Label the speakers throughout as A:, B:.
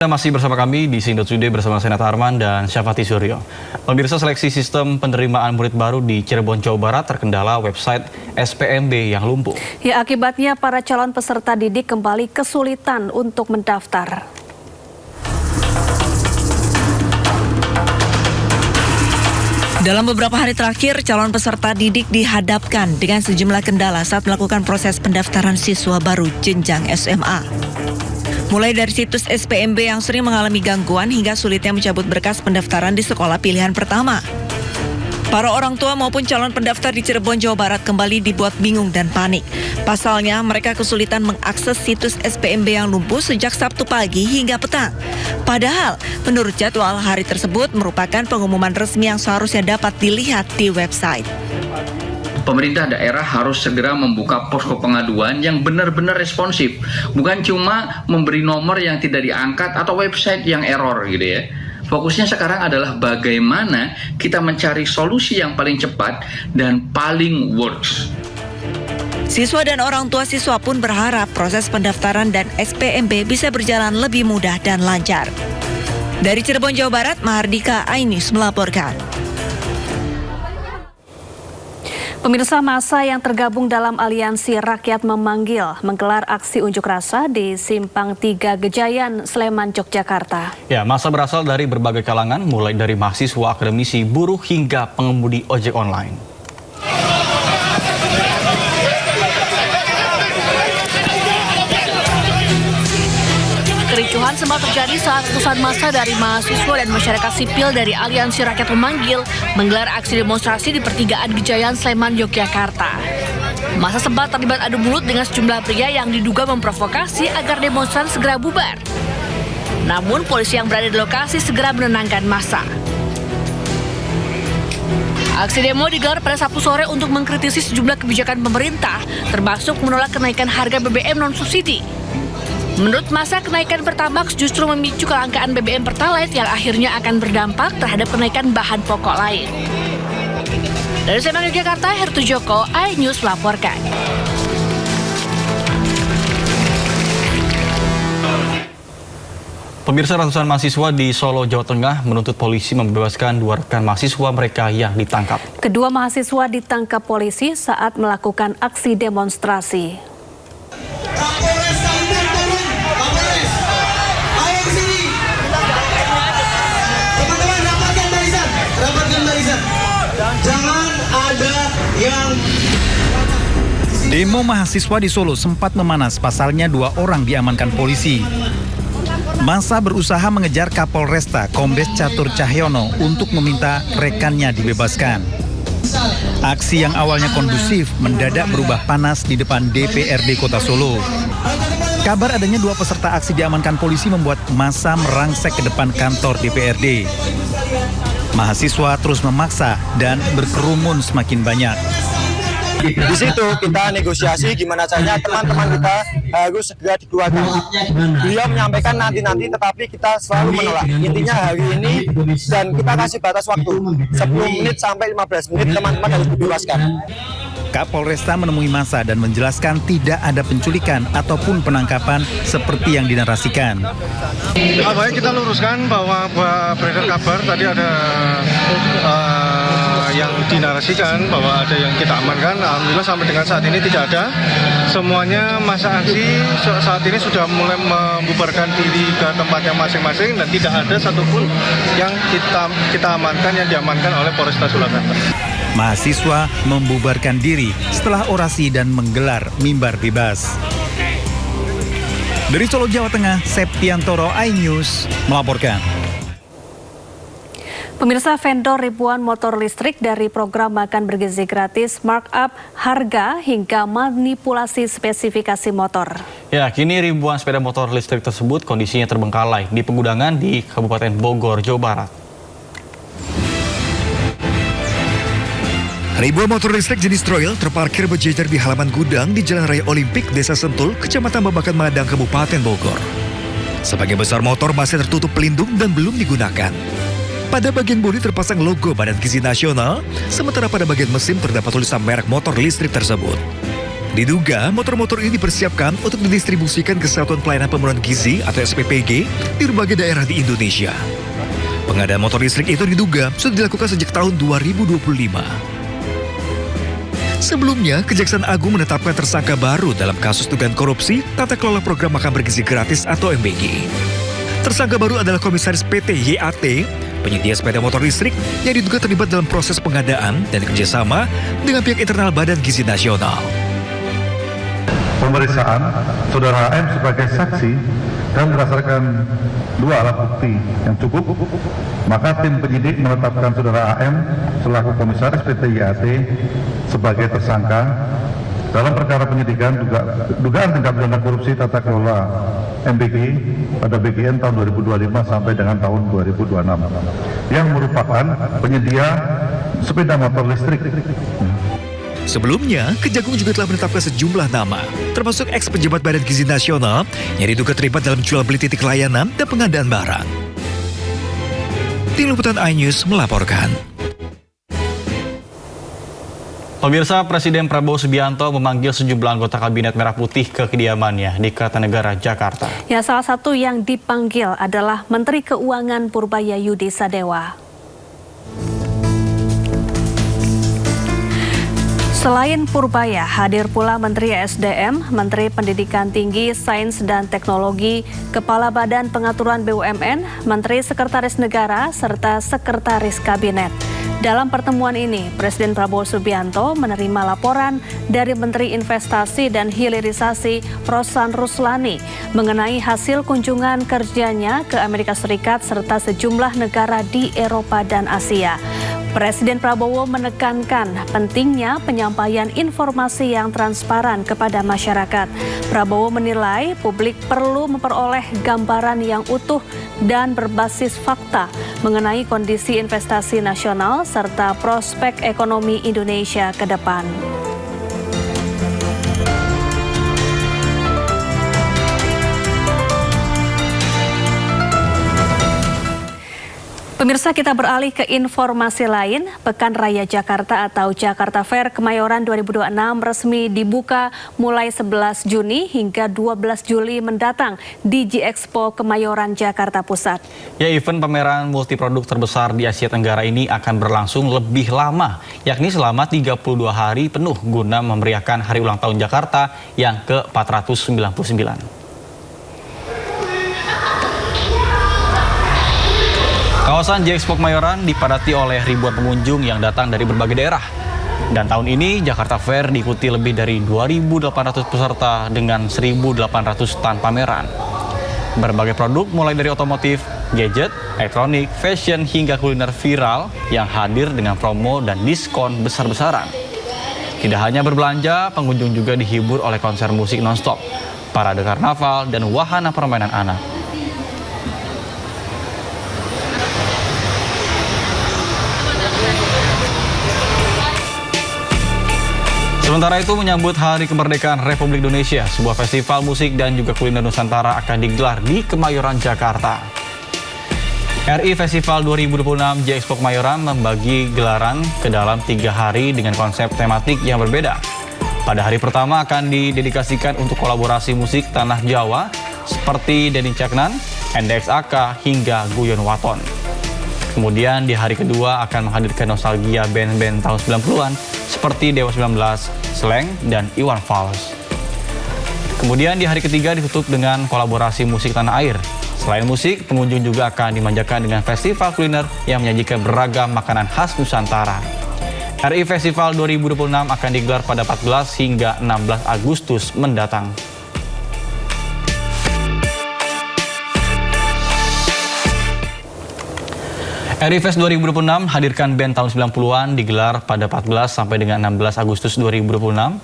A: Anda masih bersama kami di Sindot Today bersama Senat Arman dan Syafati Suryo. Pemirsa, seleksi sistem penerimaan murid baru di Cirebon, Jawa Barat terkendala website SPMB yang lumpuh.
B: Ya, akibatnya para calon peserta didik kembali kesulitan untuk mendaftar.
C: Dalam beberapa hari terakhir, calon peserta didik dihadapkan dengan sejumlah kendala saat melakukan proses pendaftaran siswa baru jenjang SMA. Mulai dari situs SPMB yang sering mengalami gangguan hingga sulitnya mencabut berkas pendaftaran di sekolah pilihan pertama. Para orang tua maupun calon pendaftar di Cirebon, Jawa Barat kembali dibuat bingung dan panik. Pasalnya, mereka kesulitan mengakses situs SPMB yang lumpuh sejak Sabtu pagi hingga petang. Padahal, menurut jadwal, hari tersebut merupakan pengumuman resmi yang seharusnya dapat dilihat di website.
D: Pemerintah daerah harus segera membuka posko pengaduan yang benar-benar responsif, bukan cuma memberi nomor yang tidak diangkat atau website yang error gitu ya. Fokusnya sekarang adalah bagaimana kita mencari solusi yang paling cepat dan paling works.
C: Siswa dan orang tua siswa pun berharap proses pendaftaran dan SPMB bisa berjalan lebih mudah dan lancar. Dari Cirebon, Jawa Barat, Mahardika, iNews melaporkan.
B: Pemirsa, massa yang tergabung dalam Aliansi Rakyat Memanggil menggelar aksi unjuk rasa di Simpang 3 Gejayan, Sleman, Yogyakarta.
A: Ya, massa berasal dari berbagai kalangan, mulai dari mahasiswa, akademisi, buruh hingga pengemudi ojek online.
E: Kericuhan sempat terjadi saat ratusan massa dari mahasiswa dan masyarakat sipil dari Aliansi Rakyat Memanggil menggelar aksi demonstrasi di pertigaan Gejayan, Sleman, Yogyakarta. Massa sempat terlibat adu mulut dengan sejumlah pria yang diduga memprovokasi agar demonstran segera bubar. Namun polisi yang berada di lokasi segera menenangkan massa. Aksi demo digelar pada Sabtu sore untuk mengkritisi sejumlah kebijakan pemerintah, termasuk menolak kenaikan harga BBM non-subsidi. Menurut massa, kenaikan Pertamax justru memicu kelangkaan BBM Pertalite yang akhirnya akan berdampak terhadap kenaikan bahan pokok lain. Dari Sleman, Yogyakarta, Hertu Joko, iNews melaporkan.
A: Pemirsa, ratusan mahasiswa di Solo, Jawa Tengah menuntut polisi membebaskan 2 rekan mahasiswa mereka yang ditangkap.
B: Kedua mahasiswa ditangkap polisi saat melakukan aksi demonstrasi.
F: Jangan ada yang...
G: Demo mahasiswa di Solo sempat memanas, pasalnya 2 orang diamankan polisi. Massa berusaha mengejar Kapolresta Kombes Catur Cahyono untuk meminta rekannya dibebaskan. Aksi yang awalnya kondusif mendadak berubah panas di depan DPRD Kota Solo. Kabar adanya 2 peserta aksi diamankan polisi membuat massa merangsek ke depan kantor DPRD. Mahasiswa terus memaksa dan berkerumun semakin banyak.
H: Di situ kita negosiasi gimana caranya teman-teman kita harus segera dikeluarkan. Beliau menyampaikan nanti, tetapi kita selalu menolak. Intinya hari ini dan kita kasih batas waktu 10 menit sampai 15 menit teman-teman harus dibebaskan.
G: Kapolresta menemui massa dan menjelaskan tidak ada penculikan ataupun penangkapan seperti yang dinarasikan.
I: Baik, kita luruskan bahwa beredar kabar tadi ada yang dinarasikan bahwa ada yang kita amankan. Alhamdulillah sampai dengan saat ini tidak ada. Semuanya masa aksi saat ini sudah mulai membubarkan diri ke tempatnya masing-masing dan tidak ada satupun yang kita amankan yang diamankan oleh Polresta Surakarta.
G: Mahasiswa membubarkan diri setelah orasi dan menggelar mimbar bebas. Dari Solo, Jawa Tengah, Septiantoro, iNews melaporkan.
B: Pemirsa, vendor ribuan motor listrik dari program Makan Bergizi Gratis markup harga hingga manipulasi spesifikasi motor.
A: Ya, kini ribuan sepeda motor listrik tersebut kondisinya terbengkalai di penggudangan di Kabupaten Bogor, Jawa Barat.
J: Ribuan motor listrik jenis Royal terparkir berjejer di halaman gudang di Jalan Raya Olimpik, Desa Sentul, Kecamatan Babakan Madang, Kabupaten Bogor. Sebagian besar motor masih tertutup pelindung dan belum digunakan. Pada bagian bodi terpasang logo Badan Gizi Nasional, sementara pada bagian mesin terdapat tulisan merek motor listrik tersebut. Diduga motor-motor ini dipersiapkan untuk didistribusikan ke Satuan Pelayanan Pemenuhan Gizi atau SPPG di berbagai daerah di Indonesia. Pengadaan motor listrik itu diduga sudah dilakukan sejak tahun 2025. Sebelumnya, Kejaksaan Agung menetapkan tersangka baru dalam kasus dugaan korupsi tata kelola program makan bergizi gratis atau MBG. Tersangka baru adalah Komisaris PT YAT, penyedia sepeda motor listrik yang diduga terlibat dalam proses pengadaan dan kerjasama dengan pihak internal Badan Gizi Nasional.
K: Pemeriksaan Saudara AM sebagai saksi dan berdasarkan 2 alat bukti yang cukup, maka tim penyidik menetapkan Saudara AM selaku Komisaris PT YAT sebagai tersangka dalam perkara penyidikan dugaan tindak pidana korupsi tata kelola MBG pada BGN tahun 2025 sampai dengan tahun 2026 yang merupakan penyedia sepeda motor listrik.
J: Sebelumnya, Kejagung juga telah menetapkan sejumlah nama, termasuk ex-pejabat Badan Gizi Nasional yang diduga terlibat dalam jual beli titik layanan dan pengadaan barang. Tim Liputan iNews melaporkan.
A: Pemirsa, Presiden Prabowo Subianto memanggil sejumlah anggota Kabinet Merah Putih ke kediamannya di Kertanegara, Jakarta.
B: Ya, salah satu yang dipanggil adalah Menteri Keuangan Purbayayudi Sadewa. Selain Purbaya, hadir pula Menteri SDM, Menteri Pendidikan Tinggi, Sains dan Teknologi, Kepala Badan Pengaturan BUMN, Menteri Sekretaris Negara, serta Sekretaris Kabinet. Dalam pertemuan ini, Presiden Prabowo Subianto menerima laporan dari Menteri Investasi dan Hilirisasi Rosan Ruslani mengenai hasil kunjungan kerjanya ke Amerika Serikat serta sejumlah negara di Eropa dan Asia. Presiden Prabowo menekankan pentingnya penyampaian informasi yang transparan kepada masyarakat. Prabowo menilai publik perlu memperoleh gambaran yang utuh dan berbasis fakta mengenai kondisi investasi nasional serta prospek ekonomi Indonesia ke depan. Pemirsa, kita beralih ke informasi lain. Pekan Raya Jakarta atau Jakarta Fair Kemayoran 2026 resmi dibuka mulai 11 Juni hingga 12 Juli mendatang di G-Expo Kemayoran, Jakarta Pusat.
A: Ya, event pameran multiproduk terbesar di Asia Tenggara ini akan berlangsung lebih lama, yakni selama 32 hari penuh guna memeriahkan Hari Ulang Tahun Jakarta yang ke-499. Kawasan G-Expo Kemayoran dipadati oleh ribuan pengunjung yang datang dari berbagai daerah. Dan tahun ini Jakarta Fair diikuti lebih dari 2.800 peserta dengan 1.800 stand pameran. Berbagai produk mulai dari otomotif, gadget, elektronik, fashion hingga kuliner viral yang hadir dengan promo dan diskon besar-besaran. Tidak hanya berbelanja, pengunjung juga dihibur oleh konser musik non-stop, parade karnaval, dan wahana permainan anak. Sementara itu, menyambut Hari Kemerdekaan Republik Indonesia, sebuah festival musik dan juga kuliner Nusantara akan digelar di Kemayoran, Jakarta. RI Festival 2026 G-Expo Kemayoran membagi gelaran ke dalam 3 hari dengan konsep tematik yang berbeda. Pada hari pertama akan didedikasikan untuk kolaborasi musik tanah Jawa seperti Denny Caknan, NDXAK hingga Guyon Waton. Kemudian di hari kedua akan menghadirkan nostalgia band-band tahun 90-an seperti Dewa 19, Slank, dan Iwan Fals. Kemudian di hari ketiga ditutup dengan kolaborasi musik tanah air. Selain musik, pengunjung juga akan dimanjakan dengan festival kuliner yang menyajikan beragam makanan khas Nusantara. RI Festival 2026 akan digelar pada 14 hingga 16 Agustus mendatang. RI Fest 2026 hadirkan band tahun 90-an digelar pada 14 sampai dengan 16 Agustus 2026.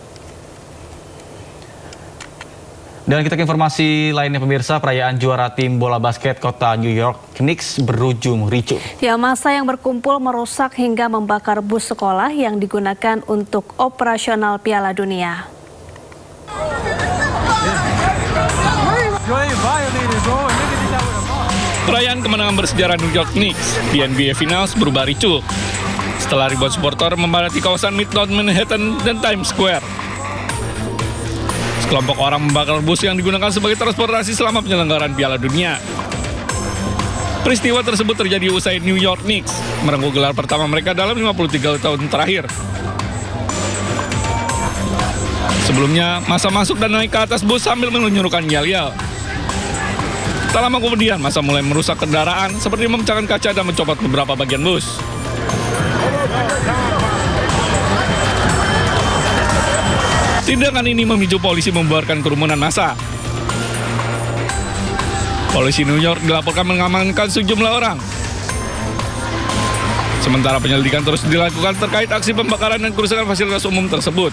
A: Dan kita ke informasi lainnya, pemirsa, perayaan juara tim bola basket kota New York Knicks berujung ricuh.
B: Ya, massa yang berkumpul merusak hingga membakar bus sekolah yang digunakan untuk operasional Piala Dunia.
L: Perayaan kemenangan bersejarah New York Knicks di NBA Finals berubah ricuh setelah ribuan supporter memadati kawasan Midtown Manhattan dan Times Square. Sekelompok orang membakar bus yang digunakan sebagai transportasi selama penyelenggaraan Piala Dunia. Peristiwa tersebut terjadi usai New York Knicks merengkuh gelar pertama mereka dalam 53 tahun terakhir. Sebelumnya, massa masuk dan naik ke atas bus sambil meluncurkan yel-yel. Tak lama kemudian, massa mulai merusak kendaraan seperti memecahkan kaca dan mencopot beberapa bagian bus. Tindakan ini memicu polisi membubarkan kerumunan massa. Polisi New York dilaporkan mengamankan sejumlah orang. Sementara penyelidikan terus dilakukan terkait aksi pembakaran dan kerusakan fasilitas umum tersebut.